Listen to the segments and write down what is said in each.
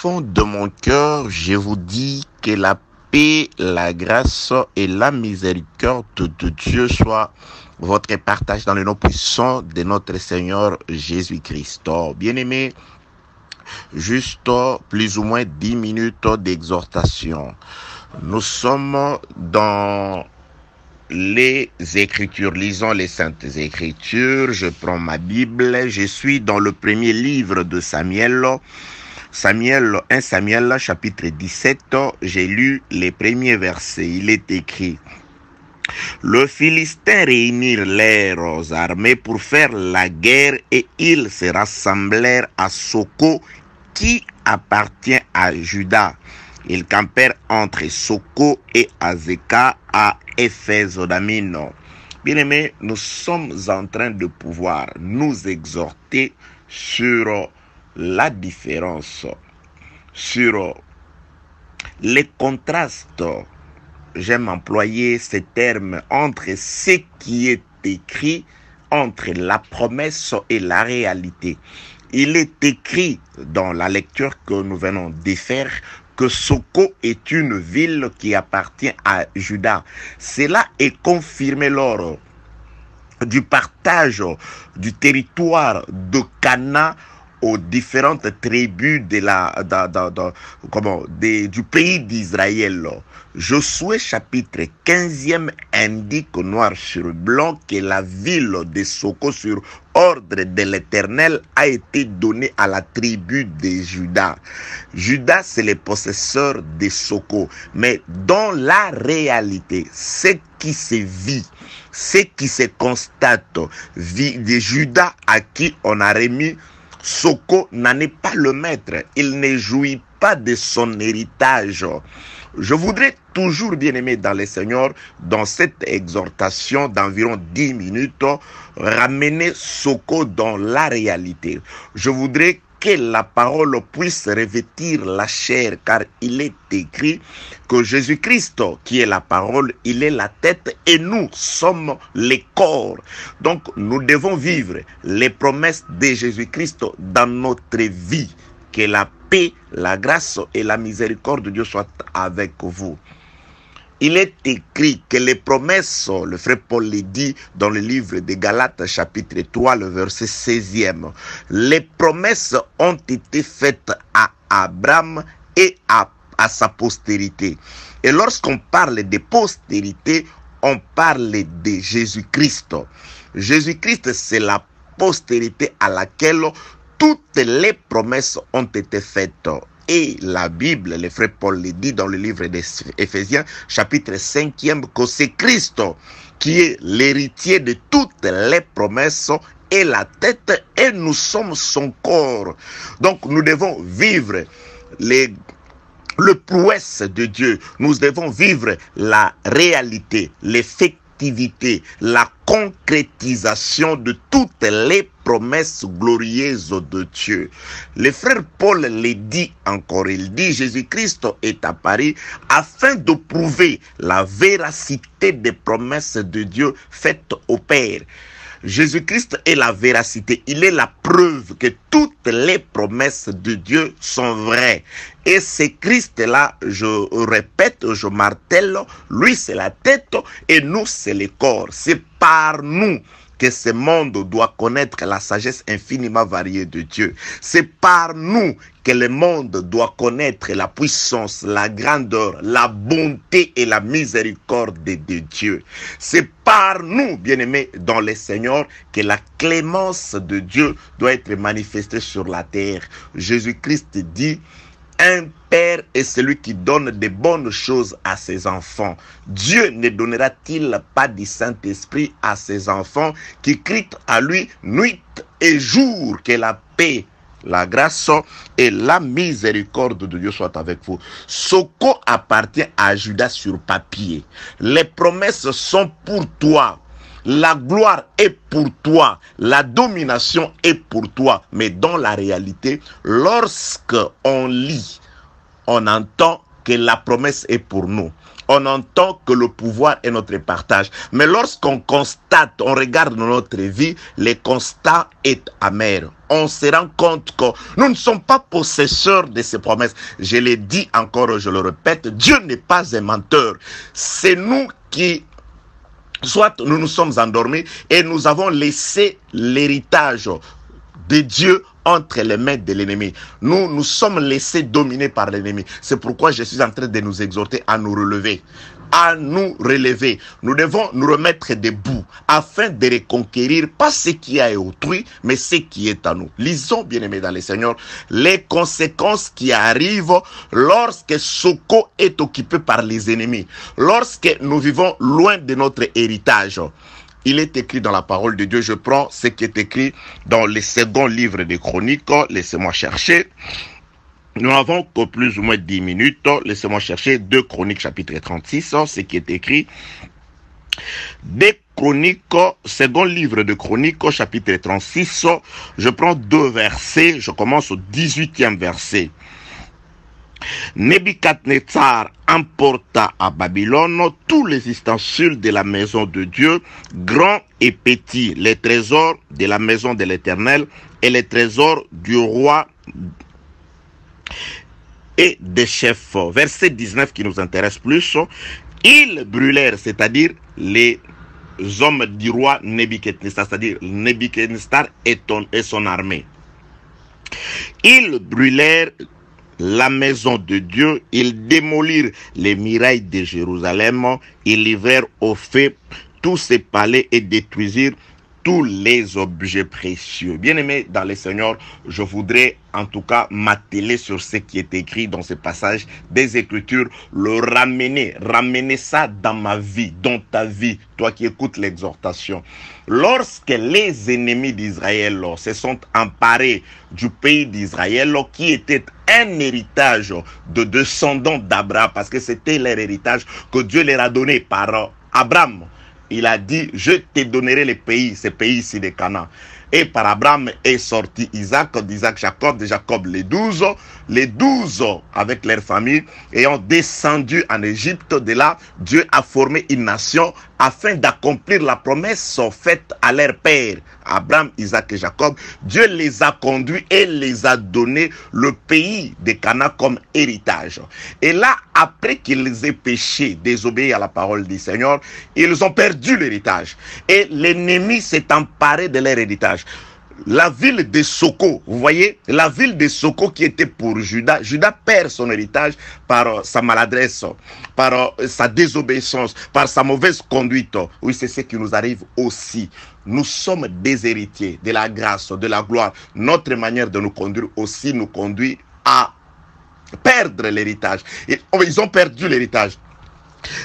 fond de mon cœur, je vous dis que la paix, la grâce et la miséricorde de Dieu soient votre partage dans le nom puissant de notre Seigneur Jésus-Christ. Bien-aimés, juste plus ou moins 10 minutes d'exhortation. Nous sommes dans les Écritures, lisons les Saintes Écritures. Je prends ma Bible, je suis dans le premier livre de Samuel, 1 Samuel chapitre 17, j'ai lu les premiers versets. Il est écrit: le Philistin réunirent leurs armées pour faire la guerre et ils se rassemblèrent à Soko qui appartient à Juda. Ils campèrent entre Soko et Azeka à Éphèse-Damino. Bien-aimés, nous sommes en train de pouvoir nous exhorter sur la différence, sur les contrastes. J'aime employer ce terme entre ce qui est écrit, entre la promesse et la réalité. Il est écrit dans la lecture que nous venons de faire que Soko est une ville qui appartient à Juda. Cela est confirmé lors du partage du territoire de Canaan aux différentes tribus du pays d'Israël. Josué chapitre 15e indique noir sur blanc que la ville de Soko sur ordre de l'Éternel a été donnée à la tribu de Juda. Juda, c'est le possesseur de Soko. Mais dans la réalité, ce qui se vit, ce qui se constate, vit de Juda à qui on a remis Soko n'en est pas le maître. Il ne jouit pas de son héritage. Je voudrais toujours, bien aimé dans le Seigneur, dans cette exhortation d'environ 10 minutes, ramener Soko dans la réalité. Je voudrais que la parole puisse revêtir la chair, car il est écrit que Jésus-Christ, qui est la parole, il est la tête et nous sommes les corps. Donc nous devons vivre les promesses de Jésus-Christ dans notre vie. Que la paix, la grâce et la miséricorde de Dieu soient avec vous. Il est écrit que les promesses, le frère Paul le dit dans le livre de Galates chapitre 3, le verset 16e. Les promesses ont été faites à Abraham et à sa postérité. Et lorsqu'on parle de postérité, on parle de Jésus-Christ. Jésus-Christ, c'est la postérité à laquelle toutes les promesses ont été faites. Et la Bible, le frère Paul le dit dans le livre des Éphésiens, chapitre 5e, que c'est Christ qui est l'héritier de toutes les promesses et la tête, et nous sommes son corps. Donc nous devons vivre le prouesse de Dieu. Nous devons vivre la réalité, l'effectivité, la concrétisation de toutes les promesses glorieuses de Dieu. Le frère Paul le dit encore, il dit: Jésus-Christ est apparu afin de prouver la véracité des promesses de Dieu faites au Père. Jésus-Christ est la véracité, il est la preuve que toutes les promesses de Dieu sont vraies. Et c'est Christ-là, je répète, je martèle, lui c'est la tête et nous c'est le corps. C'est par nous que ce monde doit connaître la sagesse infiniment variée de Dieu. C'est par nous que le monde doit connaître la puissance, la grandeur, la bonté et la miséricorde de Dieu. C'est par nous, bien-aimés dans le Seigneur, que la clémence de Dieu doit être manifestée sur la terre. Jésus-Christ dit: un père est celui qui donne de bonnes choses à ses enfants. Dieu ne donnera-t-il pas du Saint-Esprit à ses enfants qui crient à lui nuit et jour? Que la paix, la grâce et la miséricorde de Dieu soient avec vous. Soko appartient à Juda sur papier. Les promesses sont pour toi. La gloire est pour toi, la domination est pour toi. Mais dans la réalité, lorsque on lit, on entend que la promesse est pour nous. On entend que le pouvoir est notre partage. Mais lorsqu'on constate, on regarde notre vie, le constat est amer. On se rend compte que nous ne sommes pas possesseurs de ces promesses. Je l'ai dit encore, je le répète, Dieu n'est pas un menteur. C'est nous qui... Soit nous nous sommes endormis et nous avons laissé l'héritage de Dieu entre les mains de l'ennemi. Nous nous sommes laissés dominer par l'ennemi. C'est pourquoi je suis en train de nous exhorter à nous relever. À nous relever. Nous devons nous remettre debout afin de reconquérir pas ce qui est à autrui, mais ce qui est à nous. Lisons, bien-aimés dans le Seigneur, les conséquences qui arrivent lorsque Soko est occupé par les ennemis. Lorsque nous vivons loin de notre héritage. Il est écrit dans la parole de Dieu, je prends ce qui est écrit dans le second livre des Chroniques, laissez-moi chercher. Nous n'avons que plus ou moins 10 minutes, laissez-moi chercher 2 Chroniques chapitre 36, ce qui est écrit. Des Chroniques, second livre de Chroniques chapitre 36, je prends 2 versets, je commence au 18e verset. Nebuchadnezzar emporta à Babylone tous les ustensiles de la maison de Dieu, grands et petits, les trésors de la maison de l'Éternel et les trésors du roi et des chefs. Verset 19 qui nous intéresse plus. Ils brûlèrent, c'est-à-dire les hommes du roi Nebuchadnezzar, c'est-à-dire Nebuchadnezzar et son armée. Ils brûlèrent la maison de Dieu, ils démolirent les murailles de Jérusalem, ils livrèrent au feu tous ses palais et détruisirent tous les objets précieux. Bien-aimés dans le Seigneur, je voudrais en tout cas m'atteler sur ce qui est écrit dans ce passage des Écritures, le ramener ça dans ma vie, dans ta vie, toi qui écoutes l'exhortation. Lorsque les ennemis d'Israël se sont emparés du pays d'Israël, qui était un héritage de descendants d'Abraham, parce que c'était leur héritage que Dieu leur a donné par Abraham. Il a dit, je te donnerai les pays, ces pays ici de Canaan. Et par Abraham est sorti Isaac, d'Isaac Jacob, de Jacob les 12 avec leur famille ayant descendu en Égypte. De là, Dieu a formé une nation afin d'accomplir la promesse faite à leur père, Abraham, Isaac et Jacob. Dieu les a conduits et les a donné le pays de Canaan comme héritage. Et là, après qu'ils aient péché, désobéi à la parole du Seigneur, ils ont perdu l'héritage. Et l'ennemi s'est emparé de leur héritage. La ville de Soko, vous voyez, la ville de Soko qui était pour Juda, Juda perd son héritage par sa maladresse, par sa désobéissance, par sa mauvaise conduite. Oui, c'est ce qui nous arrive aussi. Nous sommes des héritiers de la grâce, de la gloire. Notre manière de nous conduire aussi nous conduit à perdre l'héritage. Ils ont perdu l'héritage.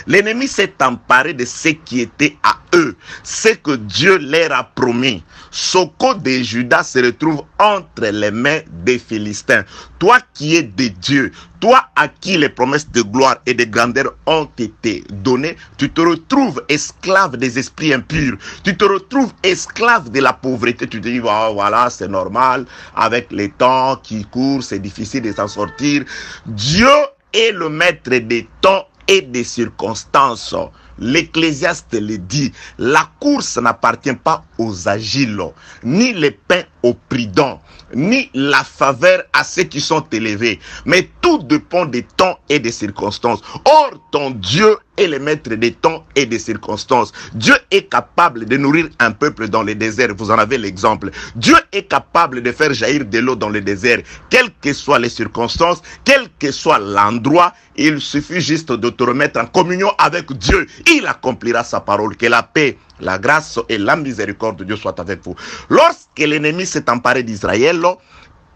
L'ennemi s'est emparé de ce qui était à eux, ce que Dieu leur a promis. Soko de Juda se retrouve entre les mains des Philistins. Toi qui es de Dieu, toi à qui les promesses de gloire et de grandeur ont été données, tu te retrouves esclave des esprits impurs. Tu te retrouves esclave de la pauvreté. Tu te dis, oh, voilà, c'est normal, avec les temps qui courent, c'est difficile de s'en sortir. Dieu est le maître des temps et des circonstances. L'Ecclésiaste le dit, la course n'appartient pas aux agiles, ni les pains aux prudents, ni la faveur à ceux qui sont élevés, mais tout dépend des temps et des circonstances. Or, ton Dieu est le maître des temps et des circonstances. Dieu est capable de nourrir un peuple dans le désert. Vous en avez l'exemple. Dieu est capable de faire jaillir de l'eau dans le désert. Quelles que soient les circonstances, quel que soit l'endroit, il suffit juste de te remettre en communion avec Dieu. Il accomplira sa parole. Que la paix, la grâce et la miséricorde de Dieu soient avec vous. Lorsque l'ennemi s'est emparé d'Israël,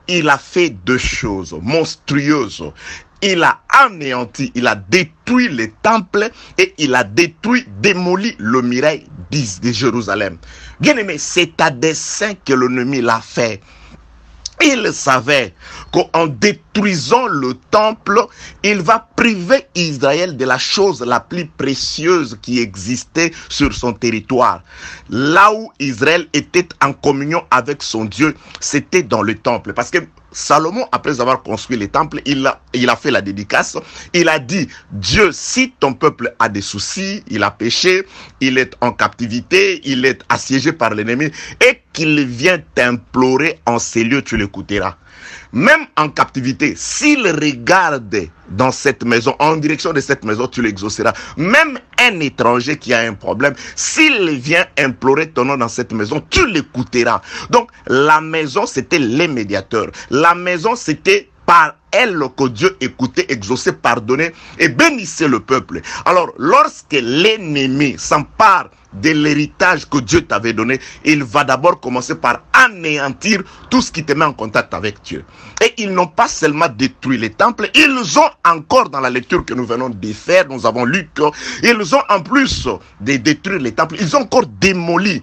il a fait 2 choses monstrueuses. Il a anéanti, il a détruit les temples et il a démoli le muraille de Jérusalem. Bien aimé, c'est à dessein que l'ennemi l'a fait. Il savait qu'en détruisant le temple, il va priver Israël de la chose la plus précieuse qui existait sur son territoire. Là où Israël était en communion avec son Dieu, c'était dans le temple. Parce que Salomon, après avoir construit les temples, il a fait la dédicace. Il a dit, Dieu, si ton peuple a des soucis, il a péché, il est en captivité, il est assiégé par l'ennemi, et qu'il vient t'implorer en ces lieux, tu l'écouteras. Même en captivité, s'il regarde dans cette maison, en direction de cette maison, tu l'exauceras. Même un étranger qui a un problème, s'il vient implorer ton nom dans cette maison, tu l'écouteras. Donc, la maison, c'était les médiateurs. La maison, c'était par elle que Dieu écoutait, exauçait, pardonnait et bénissait le peuple. Alors, lorsque l'ennemi s'empare de l'héritage que Dieu t'avait donné, il va d'abord commencer par anéantir tout ce qui te met en contact avec Dieu. Et ils n'ont pas seulement détruit les temples, ils ont encore, dans la lecture que nous venons de faire, nous avons lu qu'ils ont en plus de détruire les temples, ils ont encore démoli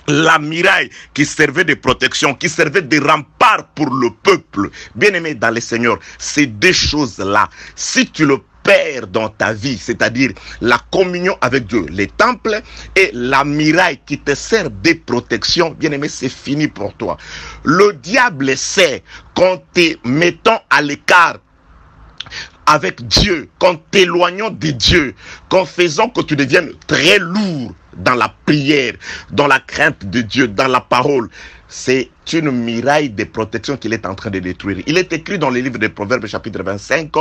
la muraille qui servait de protection, qui servait de rempart pour le peuple. Bien-aimé dans le Seigneur, ces deux choses-là, si tu le perds dans ta vie, c'est-à-dire la communion avec Dieu, les temples et la muraille qui te sert de protection, bien-aimé, c'est fini pour toi. Le diable sait qu'en te mettant à l'écart avec Dieu, qu'en t'éloignant de Dieu, qu'en faisant que tu deviennes très lourd dans la prière, dans la crainte de Dieu, dans la parole, c'est une muraille de protection qu'il est en train de détruire. Il est écrit dans le livre des Proverbes, chapitre 25,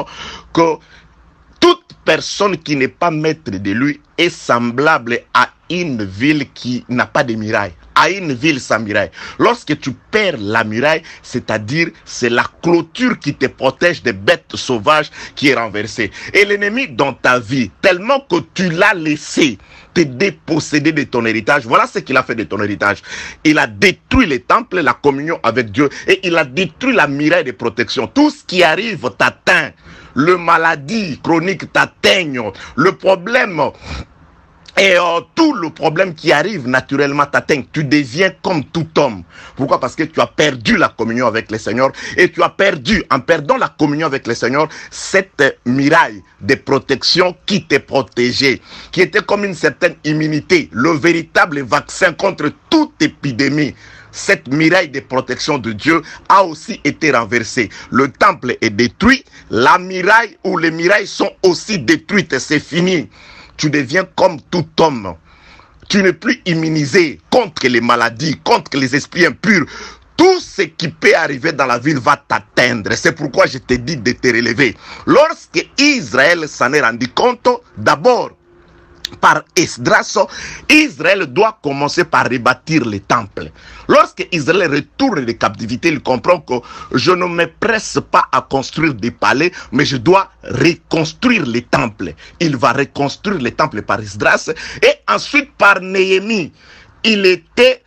que toute personne qui n'est pas maître de lui est semblable à une ville qui n'a pas de muraille, à une ville sans muraille. Lorsque tu perds la muraille, c'est-à-dire c'est la clôture qui te protège des bêtes sauvages qui est renversée. Et l'ennemi dans ta vie, tellement que tu l'as laissé te déposséder de ton héritage, voilà ce qu'il a fait de ton héritage. Il a détruit les temples, la communion avec Dieu, et il a détruit la muraille de protection. Tout ce qui arrive t'atteint. Le maladie chronique t'atteigne, le problème et tout le problème qui arrive naturellement t'atteint. Tu deviens comme tout homme. Pourquoi? Parce que tu as perdu la communion avec le Seigneur et tu as perdu, en perdant la communion avec le Seigneur, cette muraille de protection qui te protégeait, qui était comme une certaine immunité, le véritable vaccin contre toute épidémie. Cette muraille de protection de Dieu a aussi été renversée. Le temple est détruit, la muraille ou les murailles sont aussi détruites, c'est fini. Tu deviens comme tout homme. Tu n'es plus immunisé contre les maladies, contre les esprits impurs. Tout ce qui peut arriver dans la ville va t'atteindre. C'est pourquoi je te dis de te relever. Lorsque Israël s'en est rendu compte, d'abord, par Esdras, Israël doit commencer par rebâtir les temples. Lorsque Israël retourne de captivité, il comprend que je ne me presse pas à construire des palais, mais je dois reconstruire les temples. Il va reconstruire les temples par Esdras et ensuite par Néhémie. Il était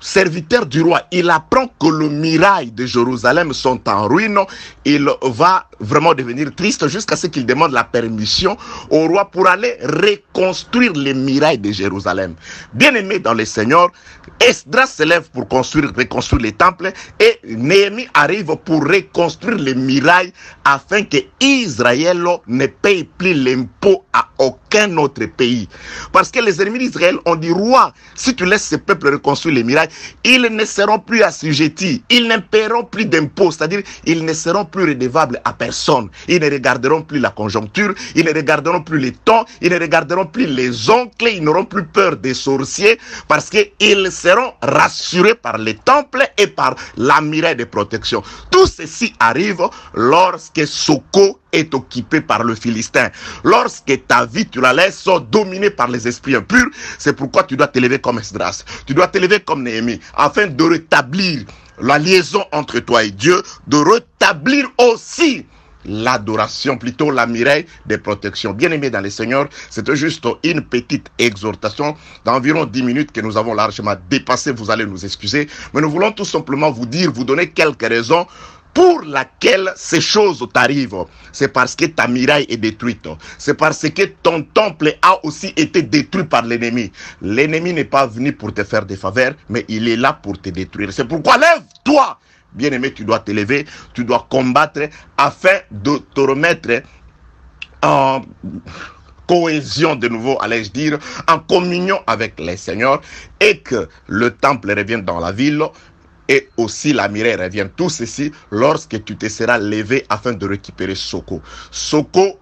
serviteur du roi, il apprend que les murailles de Jérusalem sont en ruine, il va vraiment devenir triste jusqu'à ce qu'il demande la permission au roi pour aller reconstruire les murailles de Jérusalem. Bien-aimé dans le Seigneur, Esdras se lève pour reconstruire les temples et Néhémie arrive pour reconstruire les murailles afin que Israël ne paye plus l'impôt à aucun autre pays. Parce que les ennemis d'Israël ont dit, roi, si tu laisses ce peuple reconstruire les murailles, ils ne seront plus assujettis, ils ne paieront plus d'impôts, c'est-à-dire ils ne seront plus redevables à personne. Ils ne regarderont plus la conjoncture, ils ne regarderont plus les temps, ils ne regarderont plus les oncles, ils n'auront plus peur des sorciers parce qu'ils seront rassurés par les temples et par la muraille de protection. Tout ceci arrive lorsque Soko est occupé par le Philistin. Lorsque ta vie, tu la laisses dominer par les esprits impurs, c'est pourquoi tu dois t'élever comme Esdras. Tu dois t'élever comme Néhémie, afin de rétablir la liaison entre toi et Dieu, de rétablir aussi l'adoration, plutôt la muraille des protections. Bien-aimés dans le Seigneur, c'était juste une petite exhortation d'environ 10 minutes que nous avons largement dépassé, vous allez nous excuser, mais nous voulons tout simplement vous dire, vous donner quelques raisons pour laquelle ces choses t'arrivent. C'est parce que ta muraille est détruite. C'est parce que ton temple a aussi été détruit par l'ennemi. L'ennemi n'est pas venu pour te faire des faveurs, mais il est là pour te détruire. C'est pourquoi lève-toi. Bien-aimé, tu dois t'élever, tu dois combattre afin de te remettre en cohésion de nouveau, allais-je dire, en communion avec les Seigneurs et que le temple revienne dans la ville. et aussi la Mireille reviennent. Tout ceci lorsque tu te seras levé afin de récupérer Soko. Soko,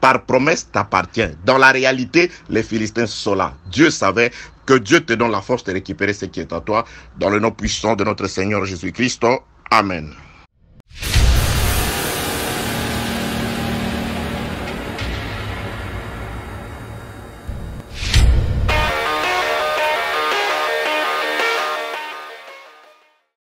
par promesse, t'appartient. Dans la réalité, les Philistins sont là. Dieu savait que Dieu te donne la force de récupérer ce qui est à toi. Dans le nom puissant de notre Seigneur Jésus-Christ. Amen.